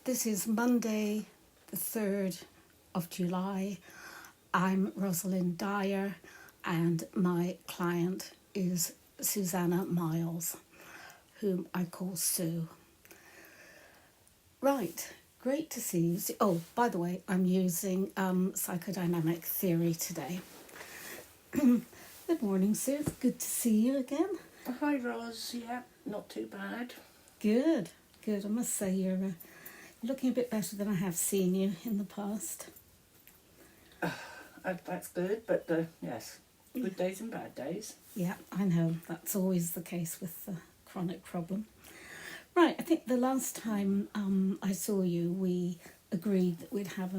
This is Monday, the 3rd of July. I'm Ros Dyer, and my client is Susanna Miles, whom I call Sue. Right, great to see you. Oh, by the way, I'm using psychodynamic theory today. Good morning, Sue. It's good to see you again. Hi, Ros. Yeah, not too bad. Good. I must say you're looking a bit better than I have seen you in the past. That's good, but yes, good days and bad days. Yeah, I know. That's always the case with the chronic problem. Right, I think the last time I saw you, we agreed that we'd have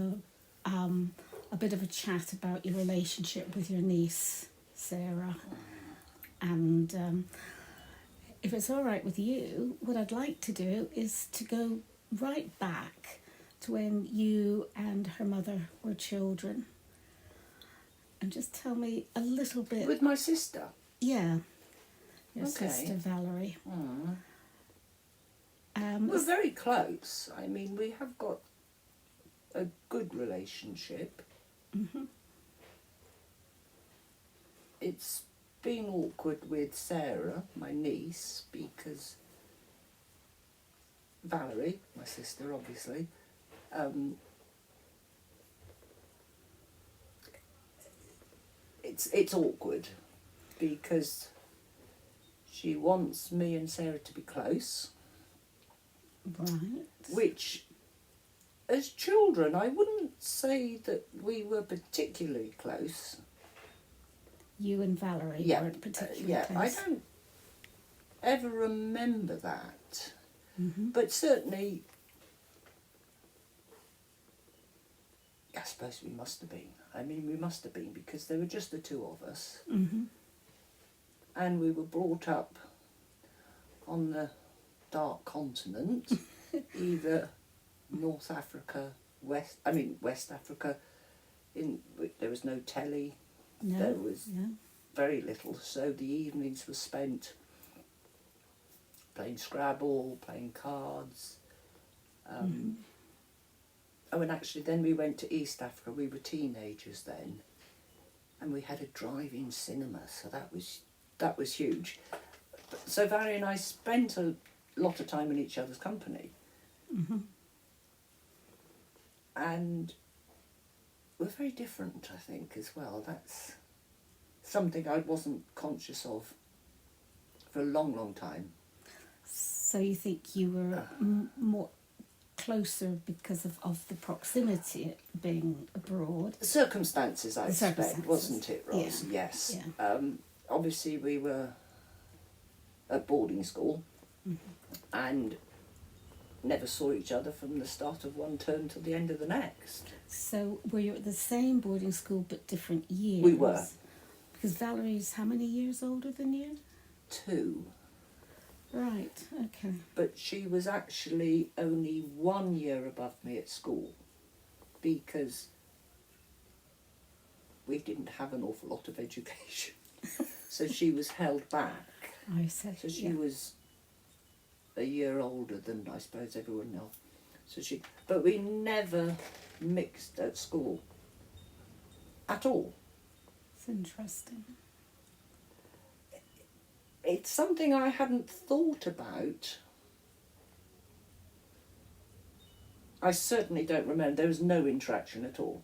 a bit of a chat about your relationship with your niece, Sarah. And if it's all right with you, what I'd like to do is to go right back to when you and her mother were children. And just tell me a little bit. With my sister? Yeah, your Okay. sister Valerie. We're very close. I mean, we have got a good relationship. Mm-hmm. It's been awkward with Sarah, my niece, because Valerie, my sister, obviously, it's awkward because she wants me and Sarah to be close. Right. Which, as children, I wouldn't say that we were particularly close. You and Valerie weren't particularly close. I don't ever remember that. Mm-hmm. But certainly, I suppose we must have been. I mean, we must have been because there were just the two of us. Mm-hmm. And we were brought up on the dark continent, either North Africa, West Africa. There was no telly. No. There was very little, so the evenings were spent playing Scrabble, playing cards. Oh, and actually then we went to East Africa. We were teenagers then, and we had a drive-in cinema, so that was huge. So Valerie and I spent a lot of time in each other's company. Mm-hmm. And we're very different, I think, as well. That's something I wasn't conscious of for a long, long time. So you think you were more closer because of the proximity being abroad? Circumstances, I expect, wasn't it, Ros? Yeah. Yes. Yeah. Obviously, we were at boarding school and never saw each other from the start of one term till the end of the next. So were you at the same boarding school but different years? We were. Because Valerie's how many years older than you? 2. Right, okay. But she was actually only 1 year above me at school because we didn't have an awful lot of education. So she was held back. I see. So she was a year older than, I suppose, everyone else. But we never mixed at school at all. It's interesting. It's something I hadn't thought about. I certainly don't remember. There was no interaction at all.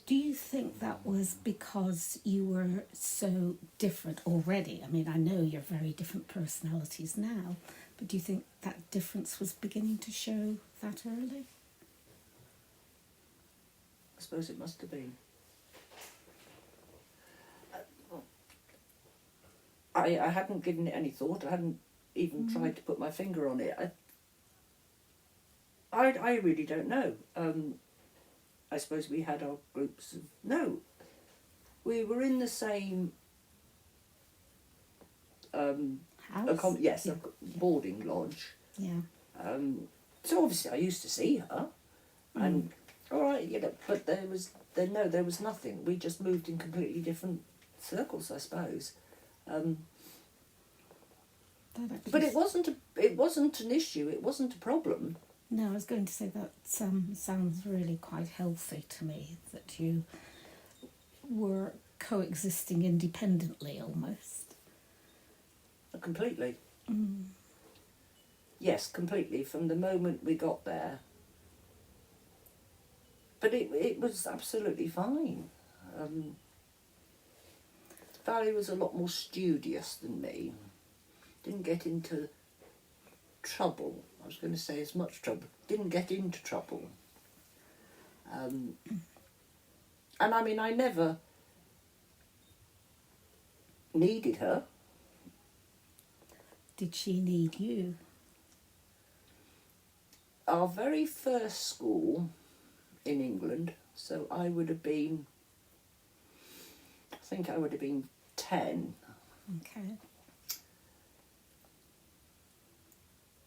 Do you think that was because you were so different already? I mean, I know you're very different personalities now, but do you think that difference was beginning to show that early? I suppose it must have been. I hadn't given it any thought. I hadn't even tried to put my finger on it. I really don't know. I suppose we had our groups of... No, we were in the same... House? a boarding lodge. Yeah. So obviously I used to see her, and all right, but there was nothing. We just moved in completely different circles, I suppose. That actually But it wasn't an issue. It wasn't a problem. No, I was going to say that sounds really quite healthy to me, that you were coexisting independently almost. Completely. Mm. Yes, completely. From the moment we got there. But it was absolutely fine. Valerie was a lot more studious than me. Didn't get into trouble. I was going to say as much trouble. Didn't get into trouble. And I mean, I never needed her. Did she need you? Our very first school in England, so I would have been, I think I would have been 10. Okay.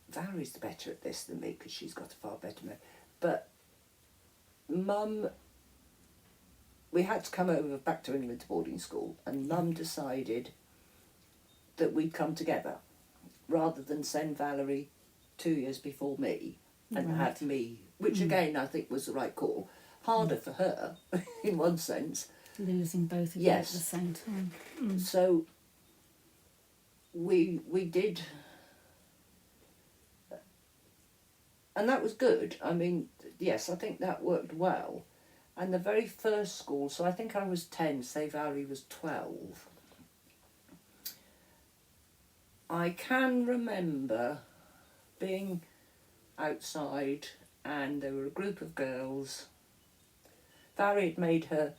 Valerie's better at this than me because she's got a far better memory. But Mum, we had to come over back to England to boarding school, and Mum decided that we'd come together rather than send Valerie 2 years before me and Right. have me, which again I think was the right call. Harder for her in one sense. Losing both of Yes. you at the same time. Mm. So we did, and that was good. I mean, yes, I think that worked well. And the very first school, so I think I was 10, say Valerie was 12. I can remember being outside and there were a group of girls. Valerie had made her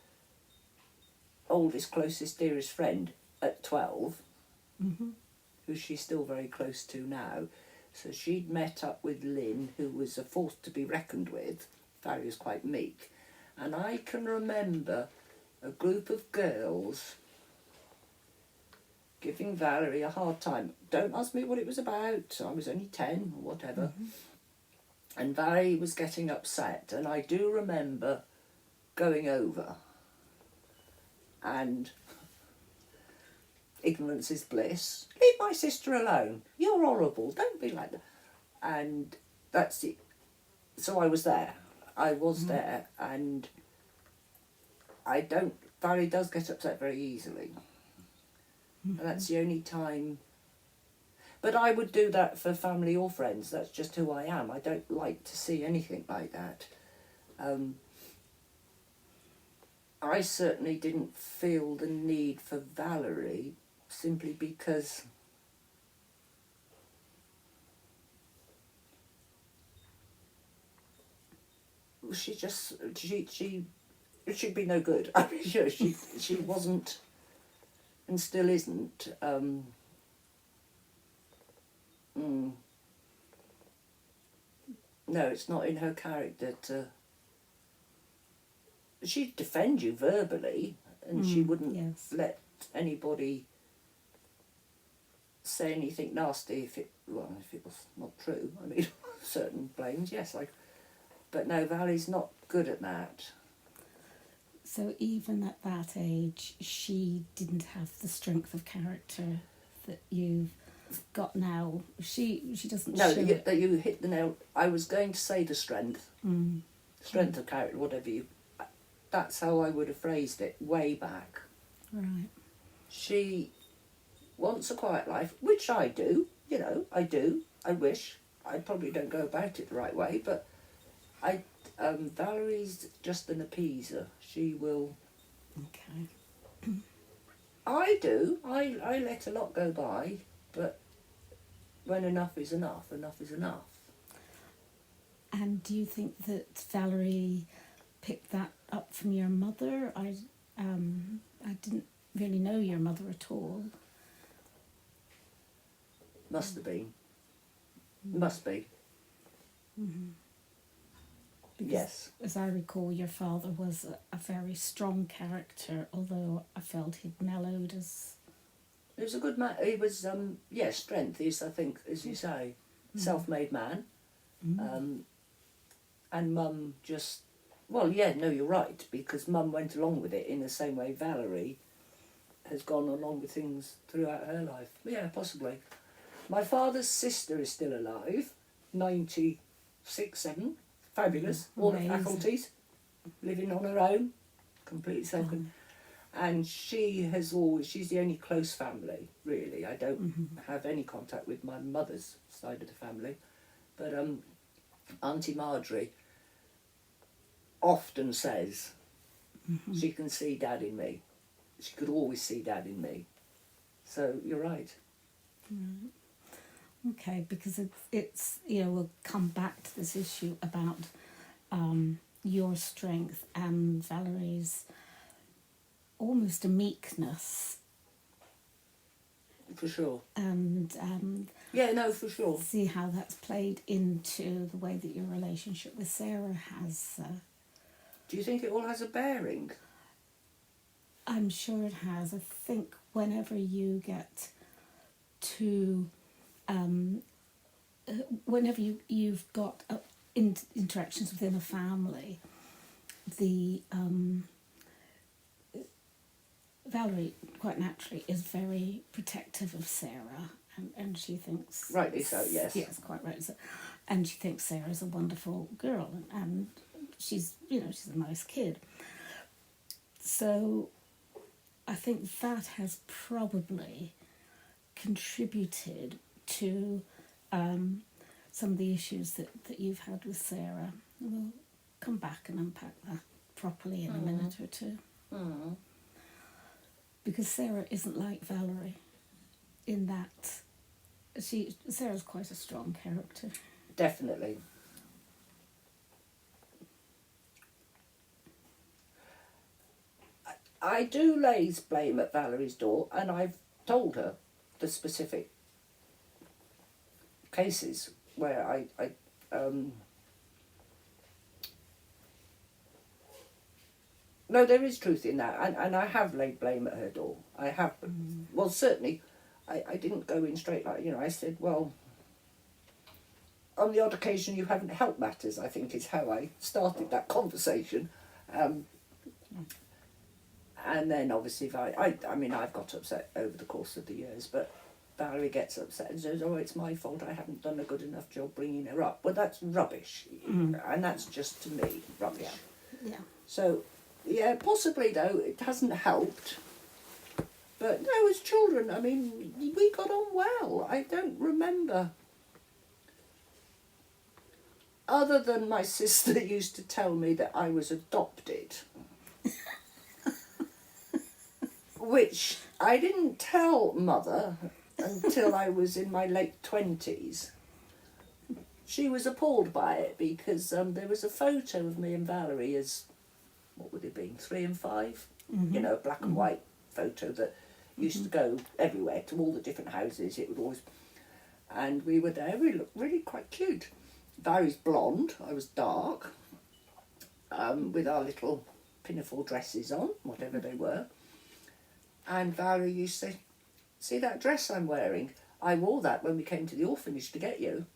oldest, closest, dearest friend at 12, Mm-hmm. who she's still very close to now. So she'd met up with Lynn, who was a force to be reckoned with. Valerie was quite meek. And I can remember a group of girls giving Valerie a hard time. Don't ask me what it was about. I was only 10 or whatever. Mm-hmm. And Valerie was getting upset. And I do remember going over. And ignorance is bliss. Leave my sister alone. You're horrible. Don't be like that. And that's it. So I was there. I was there. And Valerie does get upset very easily. And that's the only time. But I would do that for family or friends. That's just who I am. I don't like to see anything like that. I certainly didn't feel the need for Valerie simply because she'd be no good. I mean, sure, she wasn't and still isn't. No, it's not in her character to. She'd defend you verbally, and she wouldn't yes. let anybody say anything nasty if it was not true. I mean, certain blames, yes, but no, Valerie's not good at that. So even at that age, she didn't have the strength of character that you've got now. She doesn't No, show it. that you hit the nail. I was going to say the strength of character, whatever you. That's how I would have phrased it way back. Right. She wants a quiet life, which I do. You know, I do. I wish. I probably don't go about it the right way, but Valerie's just an appeaser. She will. Okay. I do. I let a lot go by, but when enough is enough, enough is enough. And do you think that Valerie picked that up from your mother? I didn't really know your mother at all. Must have been. Must be. Mm-hmm. Because, Yes. as I recall, your father was a very strong character, although I felt he'd mellowed as... He was a good man. He was, strength is, I think, as you say, self-made man. And Mum just... Well, yeah, no, you're right, because Mum went along with it in the same way Valerie has gone along with things throughout her life. Yeah, possibly. My father's sister is still alive, 96, 7, fabulous, all the Amazing. faculties, living on her own, completely self-contained. And she's the only close family, really. I don't have any contact with my mother's side of the family. But Auntie Marjorie often says she can see Dad in me. She could always see Dad in me. So you're right. Okay, because it's we'll come back to this issue about your strength and Valerie's almost a meekness, For sure. and Yeah, no, for sure. see how that's played into the way that your relationship with Sarah has. Do you think it all has a bearing? I'm sure it has. I think whenever you get to, whenever you've got interactions within a family, the Valerie quite naturally is very protective of Sarah, and she thinks Rightly so, yes. yes, quite right. So, and she thinks Sarah's a wonderful girl, and she's she's a nice kid. So I think that has probably contributed to some of the issues that you've had with Sarah. We'll come back and unpack that properly in a minute or two. Mm. Because Sarah isn't like Valerie in that Sarah's quite a strong character. Definitely. I do lay blame at Valerie's door, and I've told her the specific cases where I no, there is truth in that, and I have laid blame at her door. I have, well, certainly, I didn't go in straight like, I said, well, on the odd occasion you haven't helped matters, I think is how I started that conversation. And then obviously, I mean, I've got upset over the course of the years, but Valerie gets upset and says, oh, it's my fault, I haven't done a good enough job bringing her up. Well, that's rubbish. And that's just, to me, rubbish. Yeah. So, yeah, possibly, though, it hasn't helped. But no, as children, I mean, we got on well. I don't remember. Other than my sister used to tell me that I was adopted. Which I didn't tell Mother until I was in my late 20s. She was appalled by it because there was a photo of me and Valerie as, what would it be, 3 and 5? A black and white photo that used to go everywhere, to all the different houses. It would always... And we were there, we looked really quite cute. Valerie's blonde, I was dark, with our little pinafore dresses on, whatever they were. And Valerie used to say, see that dress I'm wearing? I wore that when we came to the orphanage to get you.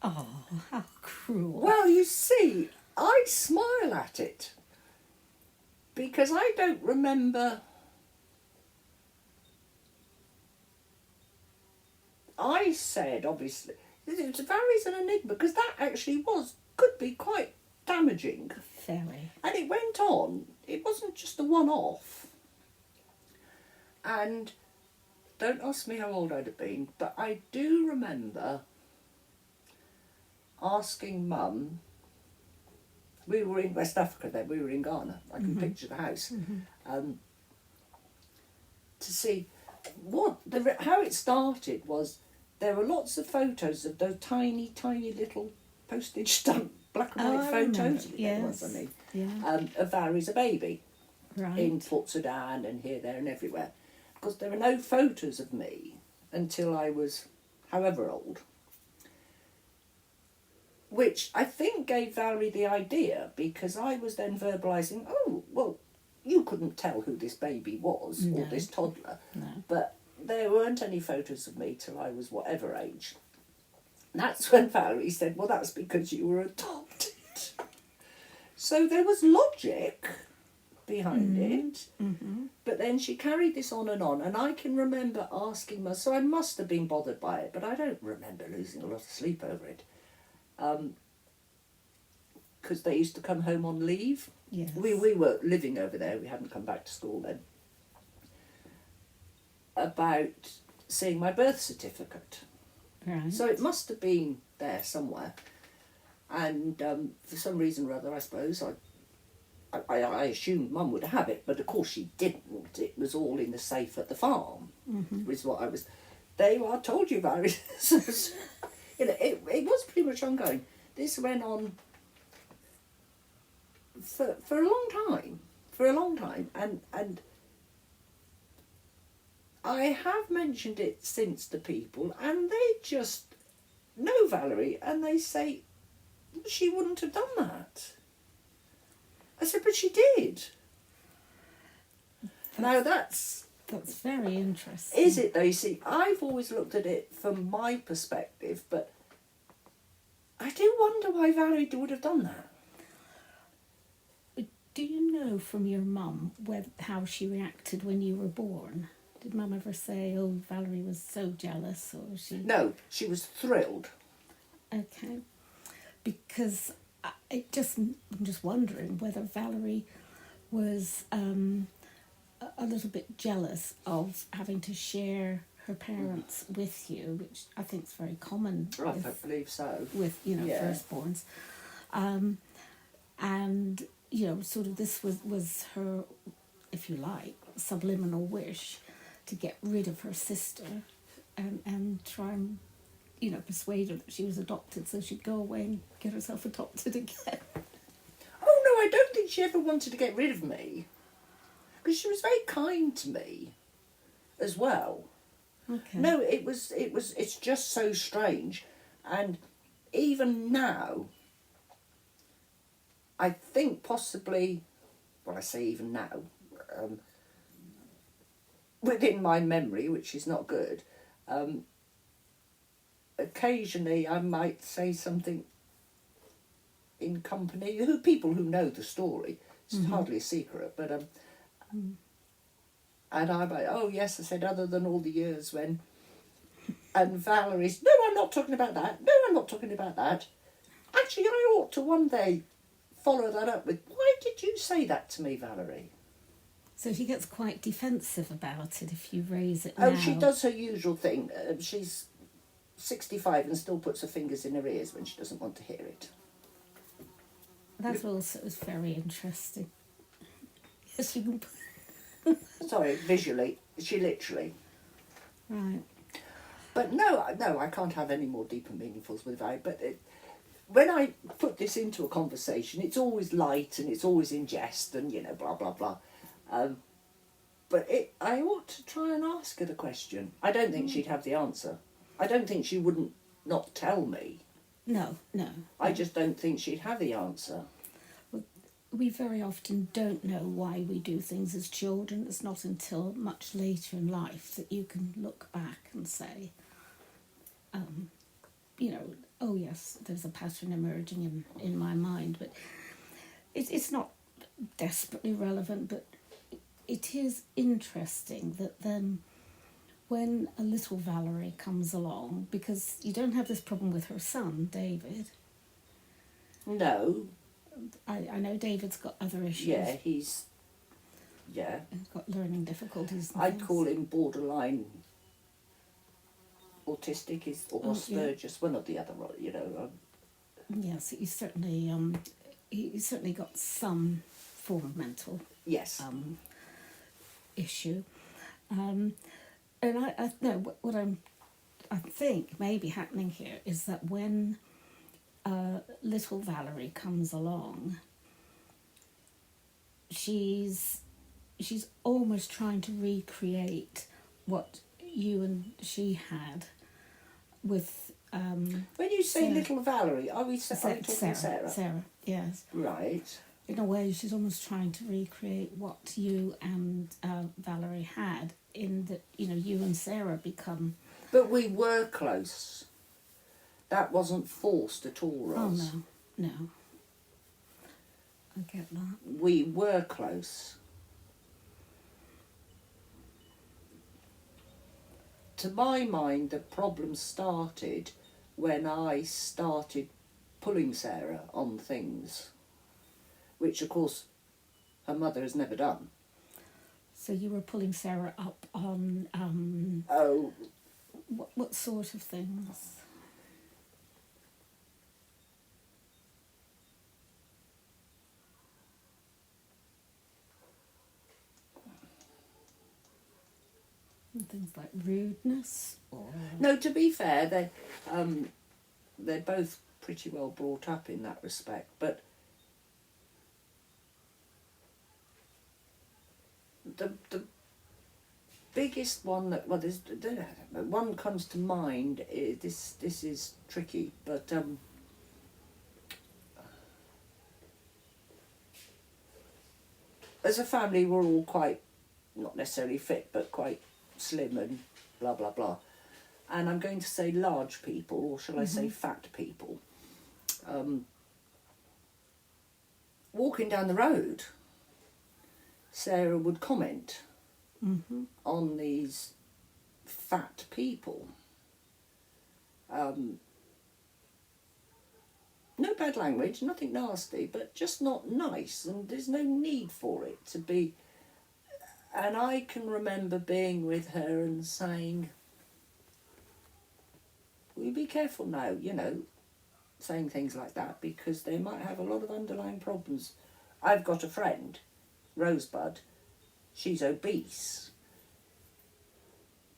Oh, how cruel. Well, you see, I smile at it. Because I don't remember... I said, obviously, Valerie's an enigma, because that actually could be quite damaging. Very. And it went on. It wasn't just a one-off. And don't ask me how old I'd have been, but I do remember asking Mum, we were in West Africa then, we were in Ghana, I can picture the house, to see how it started was there were lots of photos of those tiny, tiny little postage stamp black and white photos, yes. Of Valerie as a baby. Right. In Port Sudan and here, there and everywhere. Because there were no photos of me until I was however old. Which I think gave Valerie the idea, because I was then verbalising, oh, well, you couldn't tell who this baby was, or this toddler. No. But there weren't any photos of me till I was whatever age. And that's when Valerie said, well, that's because you were adopted. So there was logic behind it. Mm-hmm. But then she carried this on, and I can remember asking her, so I must have been bothered by it, but I don't remember losing a lot of sleep over it. Because they used to come home on leave. Yes. We were living over there, we hadn't come back to school then. About seeing my birth certificate. Right. So it must have been there somewhere. And for some reason or other, I suppose, I assumed Mum would have it, but of course she didn't. It was all in the safe at the farm, is what I was... There you are, told you about it. You know, it was pretty much ongoing. This went on for a long time, and I have mentioned it since to people, and they just know Valerie, and they say she wouldn't have done that. I said, but she did. Now that's very interesting. Is it though? You see, I've always looked at it from my perspective, but I do wonder why Valerie would have done that. Do you know from your mum how she reacted when you were born? Did Mum ever say, "Oh, Valerie was so jealous," or she? No, she was thrilled. Okay, because I'm just wondering whether Valerie was a little bit jealous of having to share her parents with you, which I think is very common. I believe so. With firstborns, and sort of this was her, if you like, subliminal wish to get rid of her sister, and try and persuade her that she was adopted, so she'd go away and get herself adopted again. Oh no, I don't think she ever wanted to get rid of me, because she was very kind to me, as well. Okay. No, it's just so strange, and even now, I think possibly, well, I say even now, within my memory, which is not good, occasionally I might say something in company, people who know the story, it's hardly a secret, but and I might, oh yes, I said, other than all the years when, and Valerie's, no, I'm not talking about that, no, I'm not talking about that. Actually, I ought to one day follow that up with, why did you say that to me, Valerie? So she gets quite defensive about it if you raise it now. Oh, she does her usual thing. She's 65 and still puts her fingers in her ears when she doesn't want to hear it. That also is very interesting. Yes, you can... Sorry, visually, she literally. Right. But no, I can't have any more deep and meaningfuls with Valerie. But when I put this into a conversation, it's always light and it's always in jest and, blah, blah, blah. But I ought to try and ask her the question. I don't think she'd have the answer. I don't think she wouldn't not tell me. No. I just don't think she'd have the answer. We very often don't know why we do things as children. It's not until much later in life that you can look back and say, oh yes, there's a pattern emerging in my mind. But it's not desperately relevant, but it is interesting that then when a little Valerie comes along, because you don't have this problem with her son, David. No. I know David's got other issues. Yeah, he's got learning difficulties. I'd call him borderline autistic, or Asperger's, one or the other, Yes, he's certainly got some form of mental issue, and I know what I think may be happening here is that when little Valerie comes along, she's almost trying to recreate what you and she had with when you say Sarah. little Valerie, are we talking Sarah? Sarah, yes. Right. In a way, she's almost trying to recreate what you and Valerie had, in that you and Sarah become. But we were close. That wasn't forced at all, Ros. Oh no, I get that. We were close. to my mind, the problem started when I started pulling Sarah on things, which of course her mother has never done. So you were pulling Sarah up on Oh, what sort of things? Things like rudeness, or no, to be fair, they're both pretty well brought up in that respect, but the biggest one that, well, there's one comes to mind. This is tricky, but as a family, we're all quite, not necessarily fit, but quite slim and blah blah blah. And I'm going to say large people, or shall I say fat people, walking down the road, Sarah would comment on these fat people. No bad language, nothing nasty, but just not nice, and there's no need for it to be. And I can remember being with her and saying, "Will you be careful now, saying things like that, because they might have a lot of underlying problems." I've got a friend, Rosebud, she's obese,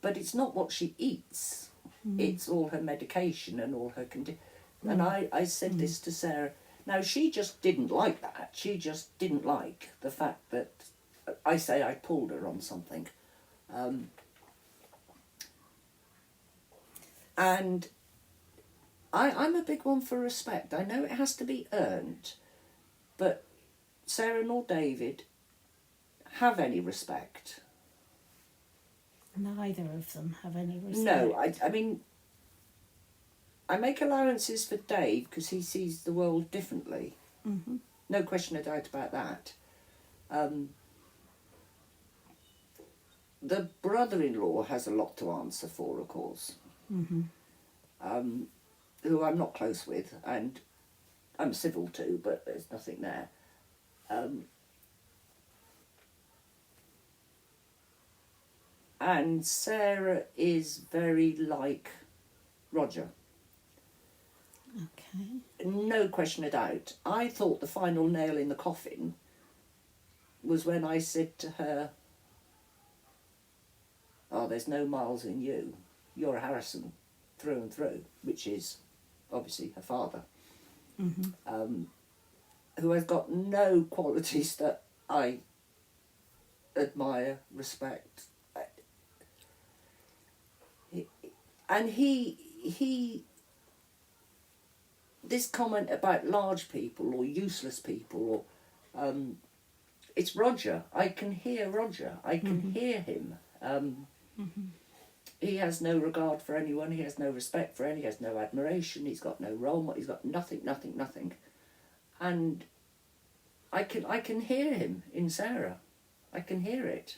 but it's not what she eats, it's all her medication and all her And I said this to Sarah. Now, she just didn't like that. She just didn't like the fact that I say I pulled her on something. And I'm a big one for respect. I know it has to be earned, but Sarah nor David have any respect. neither of them have any respect. No, I mean, I make allowances for Dave because he sees the world differently. No question or doubt about that. The brother-in-law has a lot to answer for, of course, who I'm not close with, and I'm civil to, but there's nothing there. And Sarah is very like Roger. Okay. No question of doubt. I thought the final nail in the coffin was when I said to her, "Oh, there's no Miles in you. You're a Harrison through and through," which is obviously her father, who has got no qualities that I admire, respect. And he this comment about large people or useless people, or it's Roger. I can hear Roger. I can hear him. He has no regard for anyone. He has no respect for any. He has no admiration. He's got no role model. He's got nothing. And I can hear him in Sarah. I can hear it.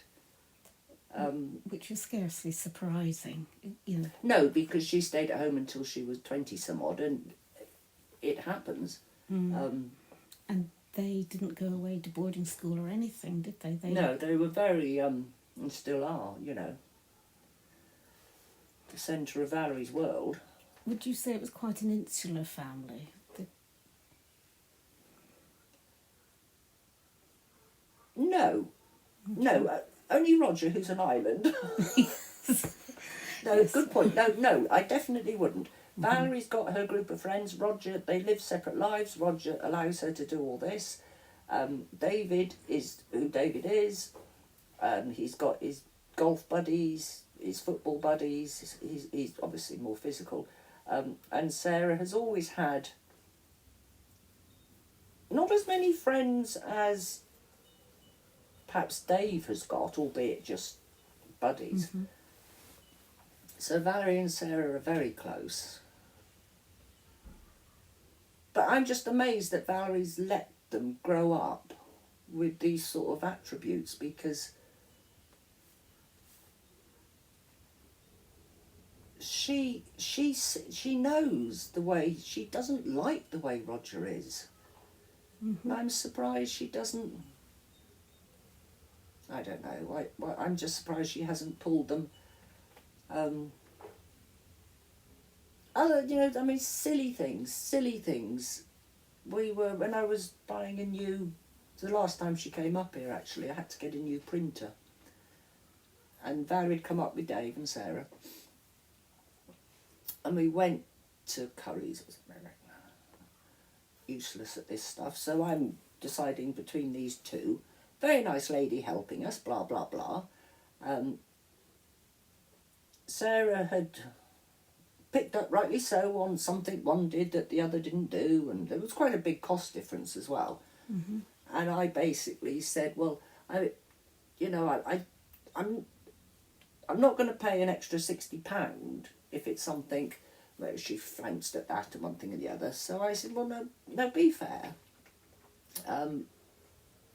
Which is scarcely surprising, No, because she stayed at home until she was 20 some odd, and it happens. And they didn't go away to boarding school or anything, did they? No, they were very, and still are, the centre of Valerie's world. Would you say it was quite an insular family? No, only Roger, who's an island. No, Yes. Good point. No, I definitely wouldn't. Valerie's got her group of friends. Roger, they live separate lives. Roger allows her to do all this. David is who David is. He's got his golf buddies, his football buddies. He's obviously more physical. And Sarah has always had not as many friends as perhaps Dave has got, albeit just buddies. So Valerie and Sarah are very close. But I'm just amazed that Valerie's let them grow up with these sort of attributes, because she knows the way. She doesn't like the way Roger is. Mm-hmm. I'm surprised she doesn't. I don't know. I'm just surprised she hasn't pulled them. Other, I mean, silly things. When I was buying the last time she came up here, actually, I had to get a new printer. And Valerie had come up with Dave and Sarah. And we went to Curry's. Useless at this stuff. So I'm deciding between these two. Very nice lady helping us, blah, blah, blah. Sarah had picked up, rightly so, on something one did that the other didn't do. And there was quite a big cost difference as well. Mm-hmm. And I basically said, well, I'm not going to pay an extra £60 if it's something. Well, she flounced at that and one thing and the other. So I said, well, no, be fair.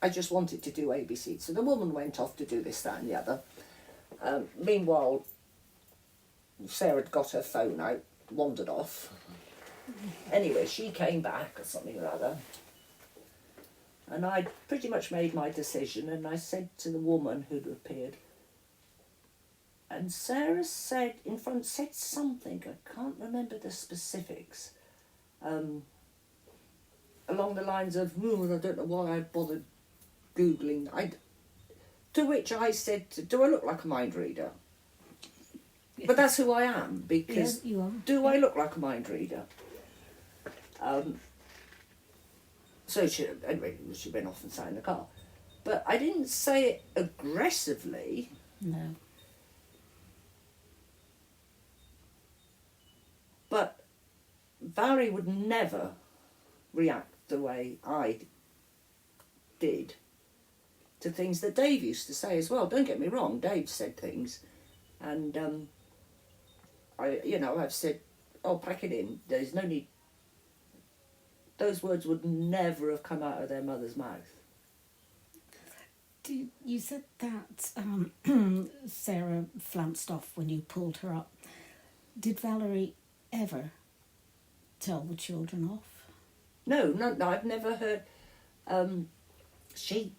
I just wanted to do ABC. So the woman went off to do this, that and the other. Meanwhile, Sarah had got her phone out, wandered off. Anyway, she came back or something or other. And I'd pretty much made my decision, and I said to the woman who'd appeared, and Sarah said something, I can't remember the specifics, along the lines of, I don't know why I bothered Googling. To which I said, do I look like a mind reader? Yeah. But that's who I am, because Yeah, you are. do I look like a mind reader? So she went off and sat in the car. But I didn't say it aggressively. No. But Valerie would never react the way I did to things that Dave used to say as well. Don't get me wrong, Dave said things. And I've said, oh, pack it in. There's no need. Those words would never have come out of their mother's mouth. You said that Sarah flounced off when you pulled her up. Did Valerie ever tell the children off? No, I've never heard. She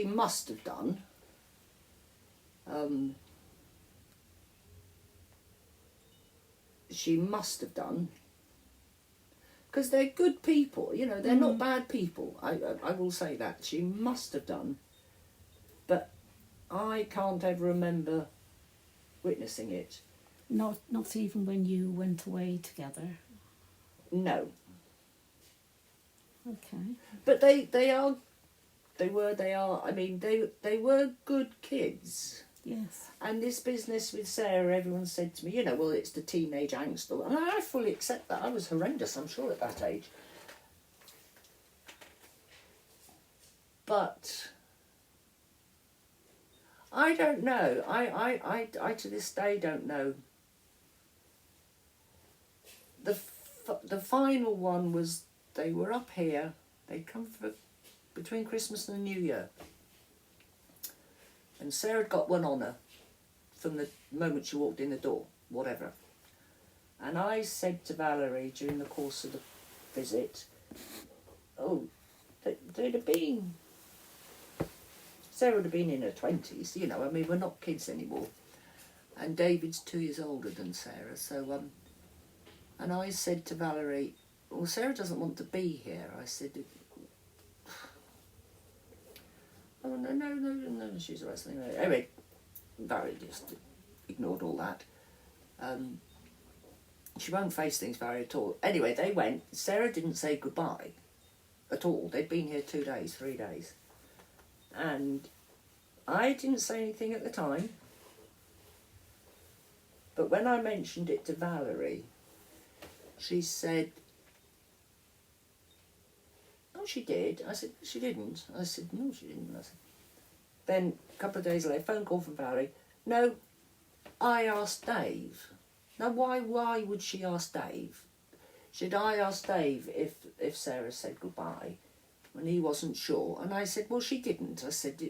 must have done. She must have done. Because they're good people, they're not bad people. I will say that. She must have done. But I can't ever remember witnessing it. Not even when you went away together? No. Okay. But they are, I mean, they were good kids. Yes. And this business with Sarah, everyone said to me, well, it's the teenage angst. And I fully accept that. I was horrendous, I'm sure, at that age. But I don't know. I to this day don't know. The final one was, they were up here. They'd come between Christmas and the New Year. And Sarah had got one on her from the moment she walked in the door, whatever. And I said to Valerie during the course of the visit, they'd have been... Sarah would have been in her 20s, I mean, we're not kids anymore. And David's 2 years older than Sarah, so... and I said to Valerie, well, Sarah doesn't want to be here. I said... Oh, no, she's wrestling. Anyway, Valerie just ignored all that. She won't face things, Valerie, at all. Anyway, they went. Sarah didn't say goodbye at all. They'd been here 2 days, 3 days. And I didn't say anything at the time. But when I mentioned it to Valerie, she said, oh, she did. I said, she didn't. I said, no, she didn't. I said, then a couple of days later, phone call from Valerie. No, I asked Dave. Now, why would she ask Dave? Should I ask Dave if Sarah said goodbye when he wasn't sure? And I said, well, she didn't. I said,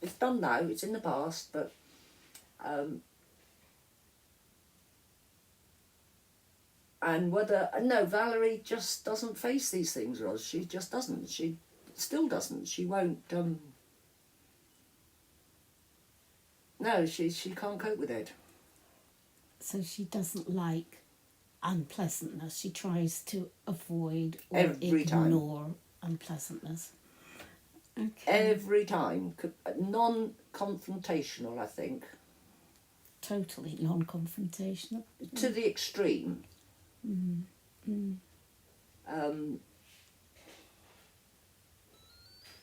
it's done now. It's in the past, but and whether no, Valerie just doesn't face these things, Ros. She just doesn't. She still doesn't. She won't. No, she can't cope with it. So she doesn't like unpleasantness. She tries to avoid or Every time. ignore unpleasantness. Okay. Every time, non-confrontational, I think, Totally non-confrontational. to the extreme.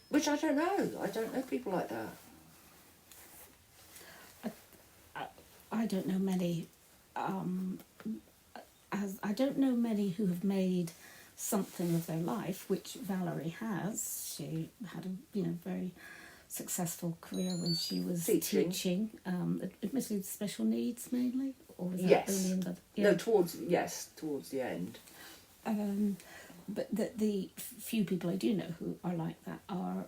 Which I don't know. I don't know people like that. I don't know many. I don't know many who have made something of their life, which Valerie has. She had a very successul career when she was teaching. Admittedly with special needs mainly, or was that Yes. only in the No, towards the end. But the few people I do know who are like that are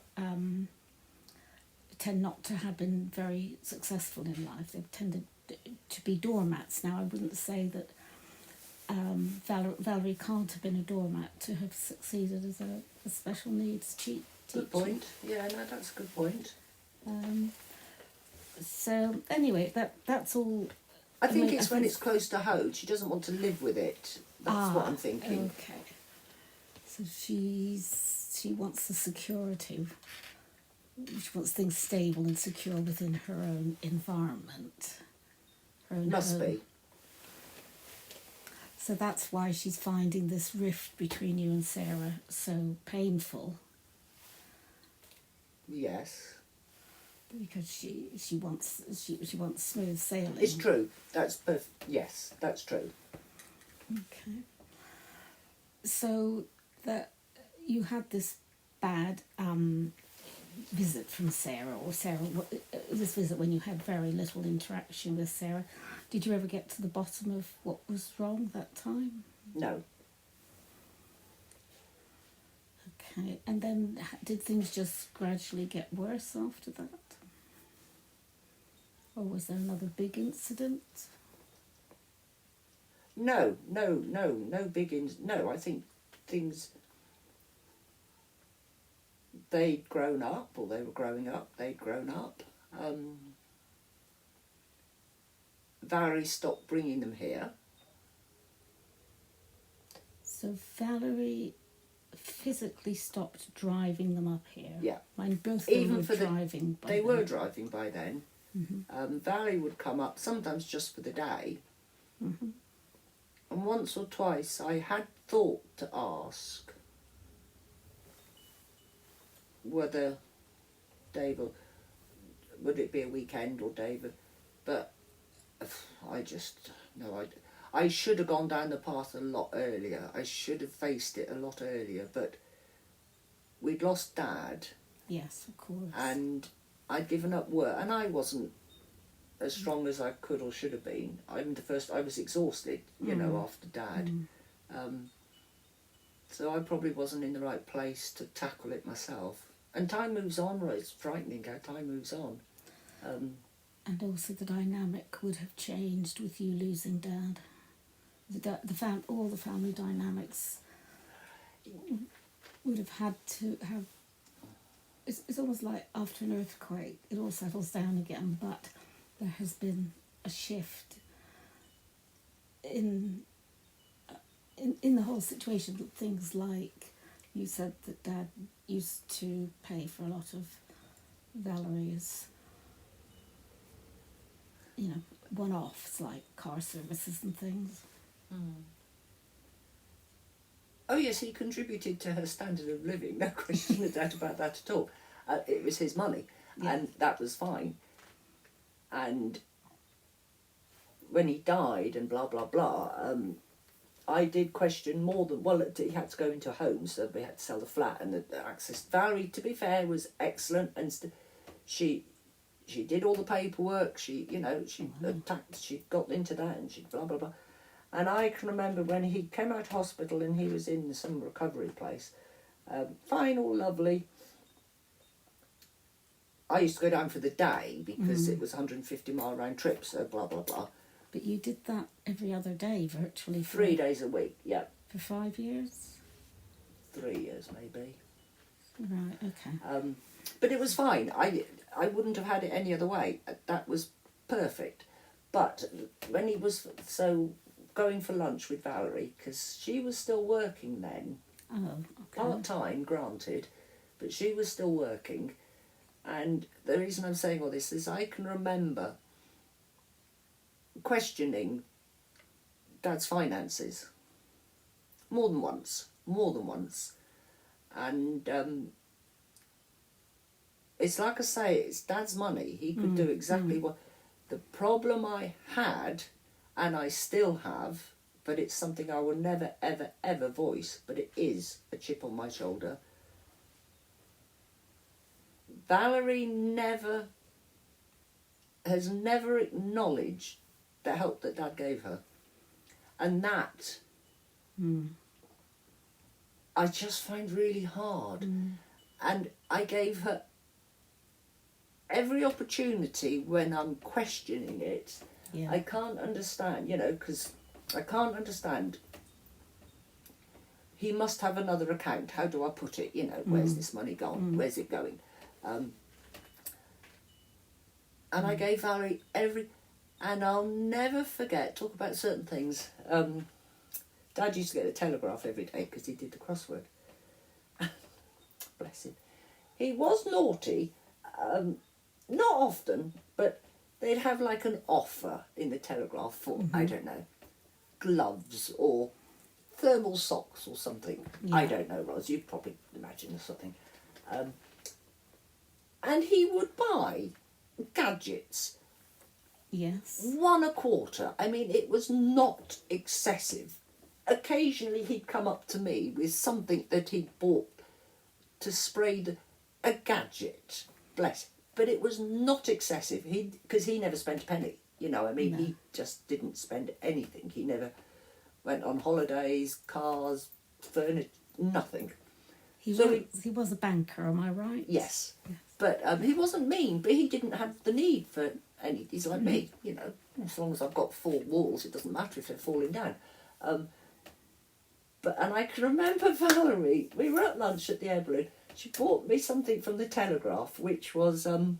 tend not to have been very successful in life. They've tended to be doormats. Now I wouldn't say that Valerie can't have been a doormat to have succeeded as a special needs teacher. Good point. Yeah, no, that's a good point. So anyway, that's all. I think it's when it's close to home. She doesn't want to live with it. That's what I'm thinking. Okay. So she wants the security. She wants things stable and secure within her own environment. Her own Must home. be. So that's why she's finding this rift between you and Sarah so painful. Yes. Because she wants smooth sailing. It's true. Yes, that's true. Okay. So that you had this bad visit from Sarah, this visit when you had very little interaction with Sarah. Did you ever get to the bottom of what was wrong that time? No. Okay. And then did things just gradually get worse after that? Or was there another big incident? No big no, I think things, they'd grown up, or they were growing up, they'd grown up. Valerie stopped bringing them here. So Valerie physically stopped driving them up here? Yeah. Mind both of them Even were for driving by They then. were driving by then. Mm-hmm. Valerie would come up, sometimes just for the day. Mm-hmm. And once or twice I had thought to ask whether David, would it be a weekend or David, but I should have gone down the path a lot earlier. I should have faced it a lot earlier, but we'd lost Dad. Yes, of course. And I'd given up work, and I wasn't as strong as I could or should have been. I was exhausted, after Dad. So I probably wasn't in the right place to tackle it myself. And time moves on, right? It's frightening how time moves on. And also the dynamic would have changed with you losing Dad. All the family dynamics would have had to have. It's almost like after an earthquake, it all settles down again, but there has been a shift in the whole situation. Things like you said that Dad used to pay for a lot of Valerie's, one-offs like car services and things. Oh yes, he contributed to her standard of living, no question of doubt about that at all. It was his money, and that was fine. And when he died and blah, blah, blah, I did question more than, he had to go into a home, so we had to sell the flat, and the access. Valerie, to be fair, was excellent, and she did all the paperwork, she got into that, and she blah, blah, blah. And I can remember when he came out of hospital and he was in some recovery place, fine, all lovely. I used to go down for the day because it was a 150-mile round trip, so blah, blah, blah. But you did that every other day, virtually. 3 days a week, yeah. For 5 years? 3 years, maybe. Right, okay. But it was fine. I wouldn't have had it any other way. That was perfect. But when he was going for lunch with Valerie, because she was still working then, Oh, okay. part-time, granted, but she was still working. And the reason I'm saying all this is I can remember questioning Dad's finances more than once. And it's like I say, it's Dad's money. He could do exactly what... The problem I had, and I still have, but it's something I will never, ever, ever voice, but it is a chip on my shoulder. Valerie has never acknowledged the help that Dad gave her. And that I just find really hard. And I gave her every opportunity when I'm questioning it. Yeah. I can't understand, because I can't understand. He must have another account. How do I put it? Where's this money gone? Where's it going? And I gave Valerie and I'll never forget, talk about certain things. Dad used to get the Telegraph every day because he did the crossword. Bless him. He was naughty, not often, but they'd have like an offer in the Telegraph for, I don't know, gloves or thermal socks or something. Yeah. I don't know, Ros, you'd probably imagine something. And he would buy gadgets. Yes. 1 a quarter. I mean, it was not excessive. Occasionally he'd come up to me with something that he'd bought to spray a gadget. Bless. But it was not excessive. Because he never spent a penny. No. He just didn't spend anything. He never went on holidays, cars, furniture, nothing. He was a banker, am I right? Yes. But he wasn't mean, but he didn't have the need for any. He's like me, as long as I've got 4 walls, it doesn't matter if they're falling down. And I can remember Valerie, we were at lunch at the Air Balloon, she bought me something from the Telegraph, which was, and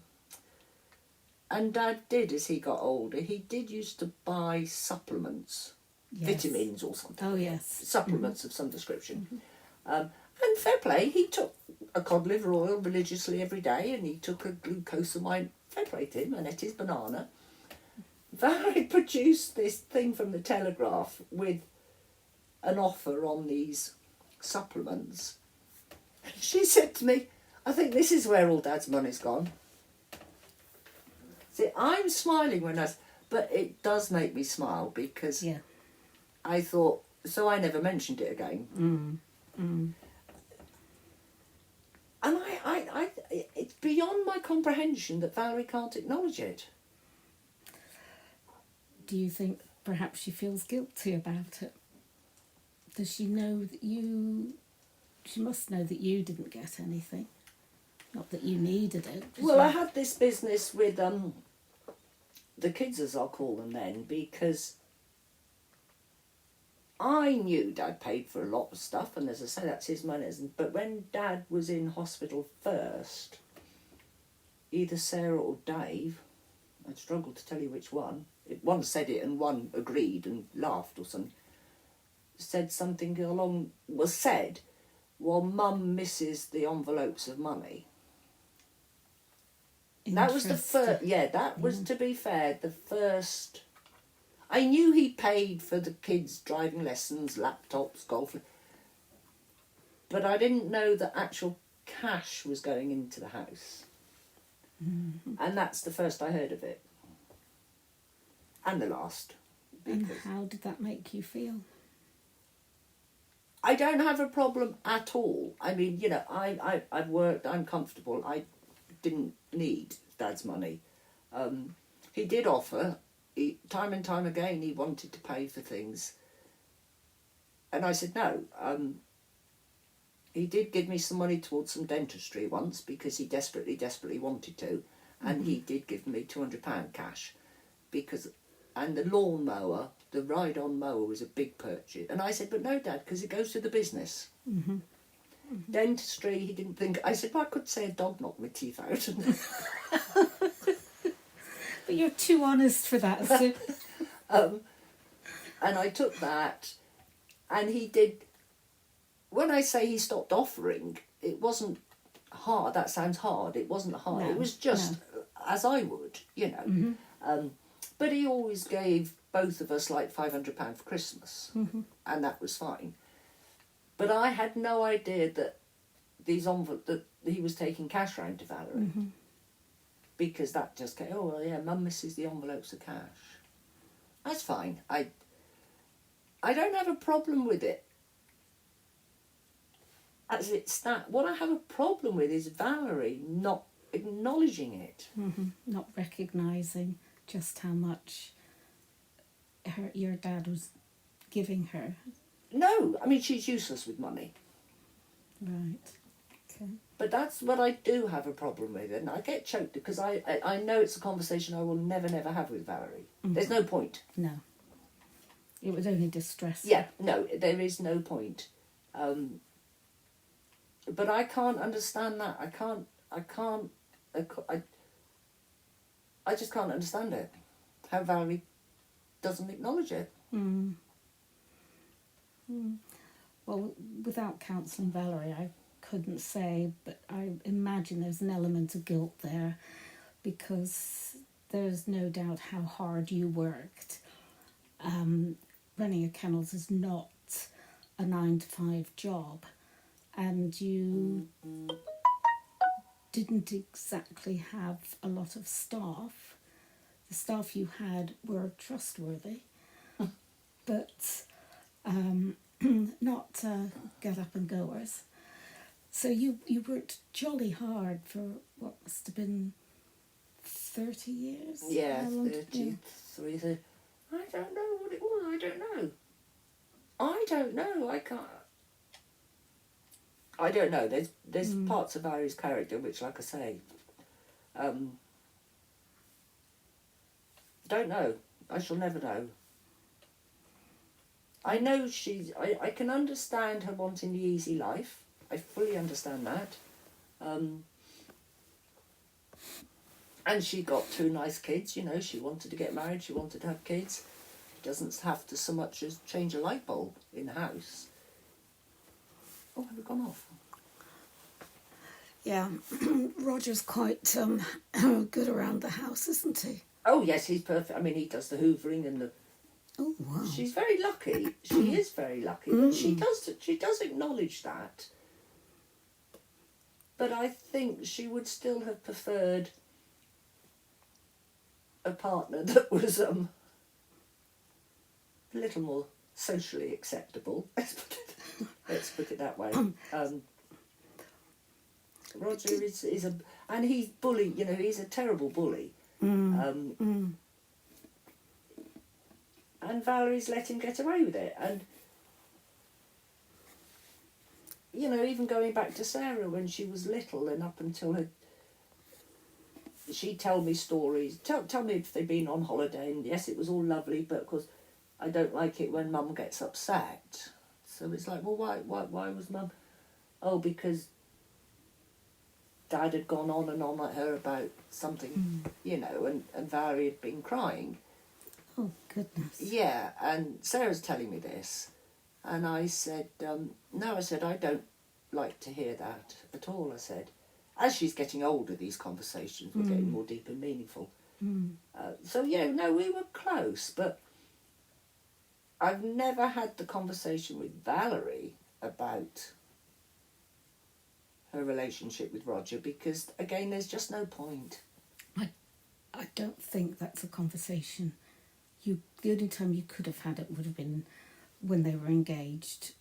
Dad did as he got older, he did used to buy supplements, vitamins or something. Oh, yes. Supplements of some description. And fair play, he took a cod liver oil religiously every day, and he took a glucosamine. Fair play to him, and ate his banana. Valerie produced this thing from the Telegraph with an offer on these supplements. And she said to me, I think this is where all Dad's money's gone. See, I'm smiling but it does make me smile because I thought, so I never mentioned it again. And it's beyond my comprehension that Valerie can't acknowledge it. Do you think perhaps she feels guilty about it? Does she know that she must know that you didn't get anything? Not that you needed it. Well, I had this business with the kids, as I'll call them then, because I knew Dad paid for a lot of stuff, and as I say, that's his money. But when Dad was in hospital first, either Sarah or Dave, I'd struggle to tell you which one, one said it and one agreed and laughed or something, said something well, Mum misses the envelopes of money. That was the first, that was, to be fair, the first... I knew he paid for the kids' driving lessons, laptops, golf, but I didn't know that actual cash was going into the house. And that's the first I heard of it. And the last. And how did that make you feel? I don't have a problem at all. I mean, I've worked, I'm comfortable. I didn't need Dad's money. He did offer... time and time again he wanted to pay for things, and I said no. he did give me some money towards some dentistry once because he desperately wanted to, and he did give me £200 cash, and the lawn mower, the ride-on mower, was a big purchase. And I said, but no, Dad, because it goes to the business. Mm-hmm. Mm-hmm. Dentistry, he didn't think. I said, well, I could say a dog knocked my teeth out. But you're too honest for that. So. And I took that, and he did. When I say he stopped offering, it wasn't hard. That sounds hard. It wasn't hard. No, It was just as I would, Mm-hmm. But he always gave both of us like £500 for Christmas, Mm-hmm. and that was fine. But I had no idea that that he was taking cash round to Valerie, Mm-hmm. because that just came. Oh well, yeah, Mum misses the envelopes of cash. That's fine. I don't have a problem with it. As it's that, what I have a problem with is Valerie not acknowledging it. Mm-hmm. Not recognising just how much your dad was giving her. No, I mean, she's useless with money. Right. Okay. But that's what I do have a problem with, and I get choked because I know it's a conversation I will never have with Valerie. Mm-hmm. There's no point. No. It would only distress. Yeah, no, there is no point. But I can't understand that. I just can't understand it. How Valerie doesn't acknowledge it. Mm. Mm. Well, without counselling Valerie, I couldn't say, but I imagine there's an element of guilt there, because there's no doubt how hard you worked. Running a kennels is not a 9-to-5 job, and you didn't exactly have a lot of staff. The staff you had were trustworthy, but not get up and goers. So you worked jolly hard for what must have been 30 years? Yeah, How long did 33. I don't know what it was. I don't know. I can't. I don't know. There's parts of Valerie's character which, like I say, don't know. I shall never know. I know I can understand her wanting the easy life. I fully understand that. And she got 2 nice kids, she wanted to get married, she wanted to have kids. She doesn't have to so much as change a light bulb in the house. Oh, have we gone off? Yeah, Roger's quite good around the house, isn't he? Oh yes, he's perfect. I mean, he does the hoovering and the... Oh, wow. She's very lucky. She is very lucky. But she does acknowledge that. But I think she would still have preferred a partner that was a little more socially acceptable. Let's put it that way. Roger is a, and he's bully. He's a terrible bully. And Valerie's let him get away with it. And even going back to Sarah when she was little and up until she'd tell me stories. Tell me if they'd been on holiday, and yes, it was all lovely, but of course I don't like it when Mum gets upset. So it's like, well, why was Mum? Oh, because Dad had gone on and on at her about something, and Valerie had been crying. Oh, goodness. Yeah, and Sarah's telling me this, and I said, no, I don't like to hear that at all, I said. As she's getting older, these conversations were getting more deep and meaningful. So, no, we were close, but I've never had the conversation with Valerie about her relationship with Roger because, again, there's just no point. I don't think that's a conversation. The only time you could have had it would have been when they were engaged.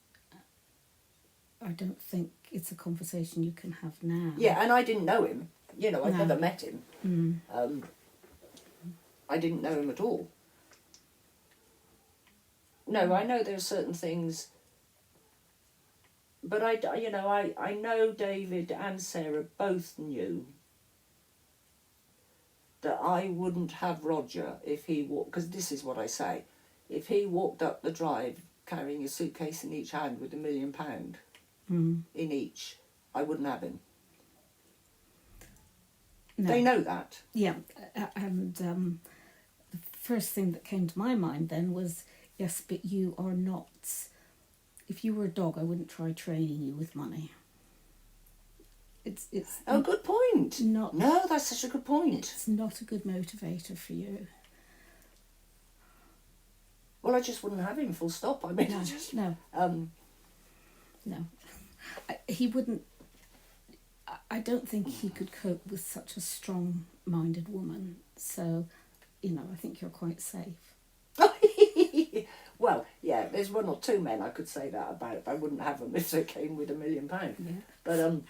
I don't think it's a conversation you can have now. Yeah, and I didn't know him. I'd never met him. I didn't know him at all. No, I know there are certain things but I know David and Sarah both knew that I wouldn't have Roger if he walked, because this is what I say, if he walked up the drive carrying a suitcase in each hand with £1 million in each, I wouldn't have him. No. They know that. Yeah, and the first thing that came to my mind then was, yes, but you are not... If you were a dog, I wouldn't try training you with money. It's Oh, good point. Not, no, that's such a good point. It's not a good motivator for you. Well, I just wouldn't have him, full stop. I mean, No. He wouldn't... I don't think he could cope with such a strong-minded woman. So, I think you're quite safe. Well, yeah, there's one or two men I could say that about. I wouldn't have them if they came with £1 million. Yeah. But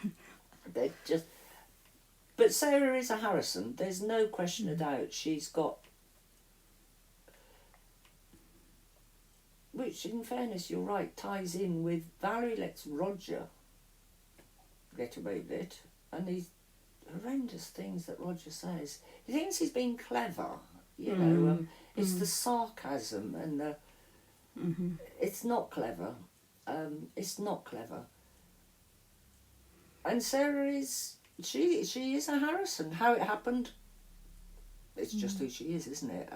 they just... But Sarah is a Harrison. There's no question of doubt. She's got... Which, in fairness, you're right, ties in with Valerie lets Roger get away with it. And these horrendous things that Roger says. He thinks he's being clever. It's the sarcasm and the... It's not clever. It's not clever. And Sarah is... She is a Harrison. How it happened, it's just who she is, isn't it?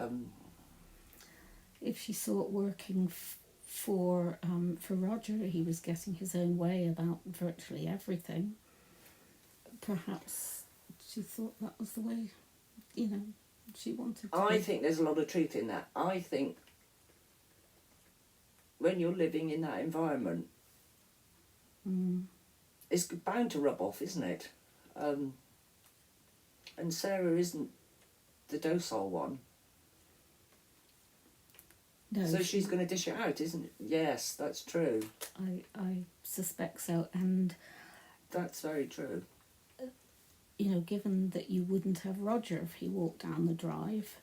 If she saw it working for Roger, he was getting his own way about virtually everything. Perhaps she thought that was the way, she wanted to. I think there's a lot of truth in that. I think when you're living in that environment, it's bound to rub off, isn't it? And Sarah isn't the docile one. No, so she's going to dish it out, isn't it? Yes, that's true. I suspect so, and... That's very true. Given that you wouldn't have Roger if he walked down the drive,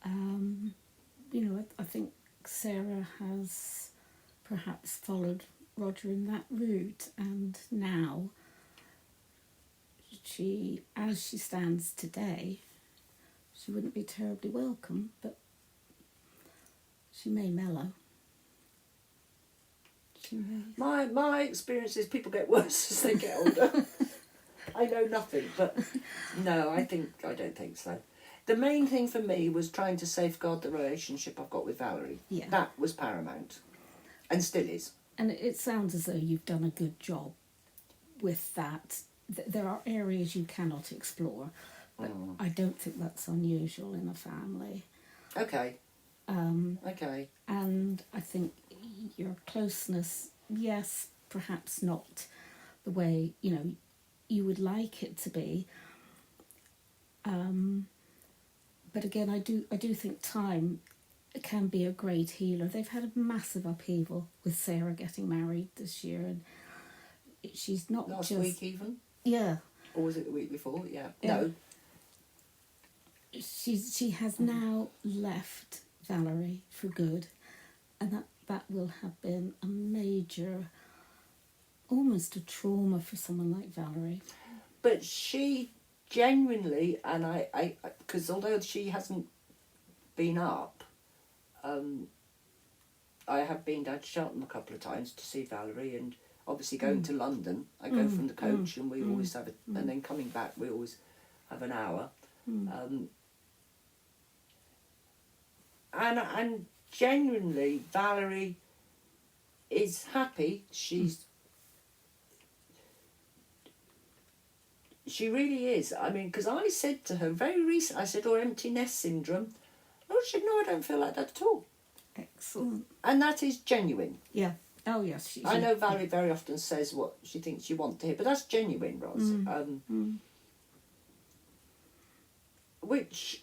I think Sarah has perhaps followed Roger in that route, and now as she stands today, she wouldn't be terribly welcome, but she may mellow. She may. My experience is people get worse as they get older. I know nothing, but no, I don't think so. The main thing for me was trying to safeguard the relationship I've got with Valerie. Yeah. That was paramount, and still is. And it sounds as though you've done a good job with that. There are areas you cannot explore, but I don't think that's unusual in a family. Okay. Okay. And I think your closeness, yes, perhaps not the way, you would like it to be. But again, I do think time can be a great healer. They've had a massive upheaval with Sarah getting married this year, and she's not Last just... week even? Yeah. Or was it the week before? Yeah. Yeah. No. She has now left Valerie for good, and that will have been a major, almost a trauma for someone like Valerie. But she genuinely, and I because although she hasn't been up, I have been down to Cheltenham a couple of times to see Valerie, and obviously going to London, I go from the coach and we always have and then coming back we always have an hour. And genuinely, Valerie is happy. She really is. I mean, because I said to her very recently, I said, empty nest syndrome. Oh, she said, no, I don't feel like that at all. Excellent. And that is genuine. Yeah. Oh, yes. I know Valerie very often says what she thinks you want to hear, but that's genuine, Ros. Which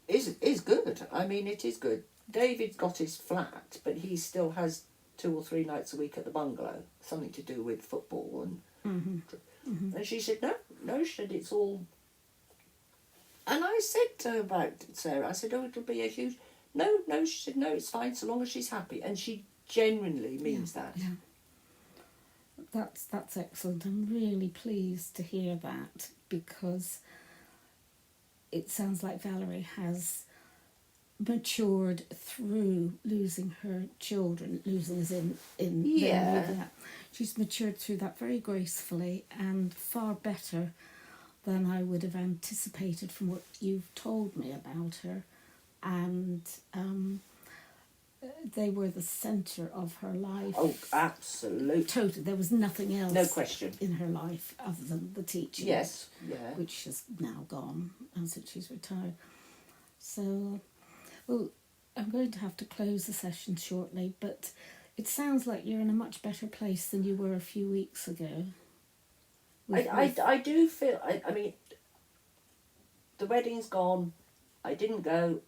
is good. I mean, it is good. David's got his flat, but he still has 2 or 3 nights a week at the bungalow, something to do with football. And and she said, no, she said, it's all... And I said to her about Sarah, I said, it'll be a huge... No, she said, no, it's fine, so long as she's happy. And she genuinely means that. Yeah. That's excellent. I'm really pleased to hear that, because it sounds like Valerie has matured through losing her children, losing as in Yeah. yeah. She's matured through that very gracefully and far better than I would have anticipated from what you've told me about her. And they were the centre of her life. Oh, absolutely. Totally. There was nothing else No question. in her life other than the teaching. Yes, yeah. Which is now gone, since she's retired. So, well, I'm going to have to close the session shortly, but it sounds like you're in a much better place than you were a few weeks ago. I do feel, I mean, the wedding's gone, I didn't go,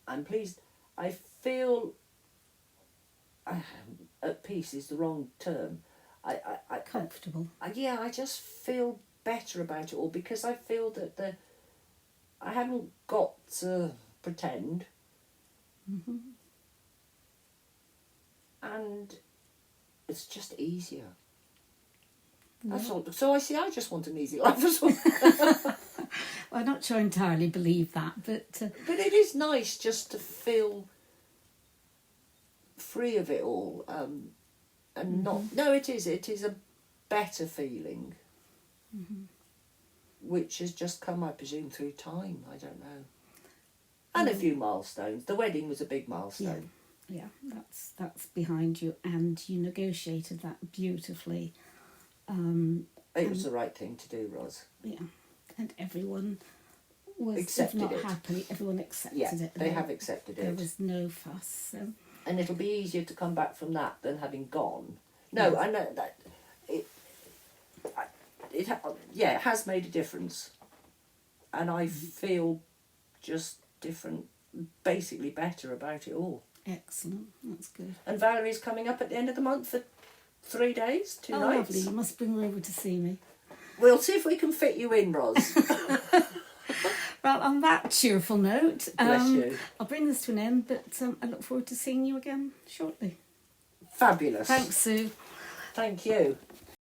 I'm pleased. I feel, at peace is the wrong term. Comfortable. I just feel better about it all, because I feel that I haven't got to pretend. Mm-hmm. And it's just easier. Yeah. That's all. So I just want an easy life as well. Well, I'm not sure I entirely believe that, but But it is nice just to feel free of it all, and not. No, it is a better feeling, which has just come, I presume, through time. I don't know, and a few milestones. The wedding was a big milestone. yeah, that's behind you, and you negotiated that beautifully. It was the right thing to do, Ros. Yeah, and everyone was, Accepted if not it. happy, everyone accepted Yeah, it. they have accepted There it. was no fuss. So. And it'll be easier to come back from that than having gone. No, Yes. I know that it has made a difference, and I feel just different, basically better about it all. Excellent, that's good. And Valerie's coming up at the end of the month for 3 days, 2 Oh, nights. lovely, you must bring her over to see me. We'll see if we can fit you in, Ros. Well, on that cheerful note, Bless you. I'll bring this to an end, but I look forward to seeing you again shortly. Fabulous. Thanks, Sue. Thank you.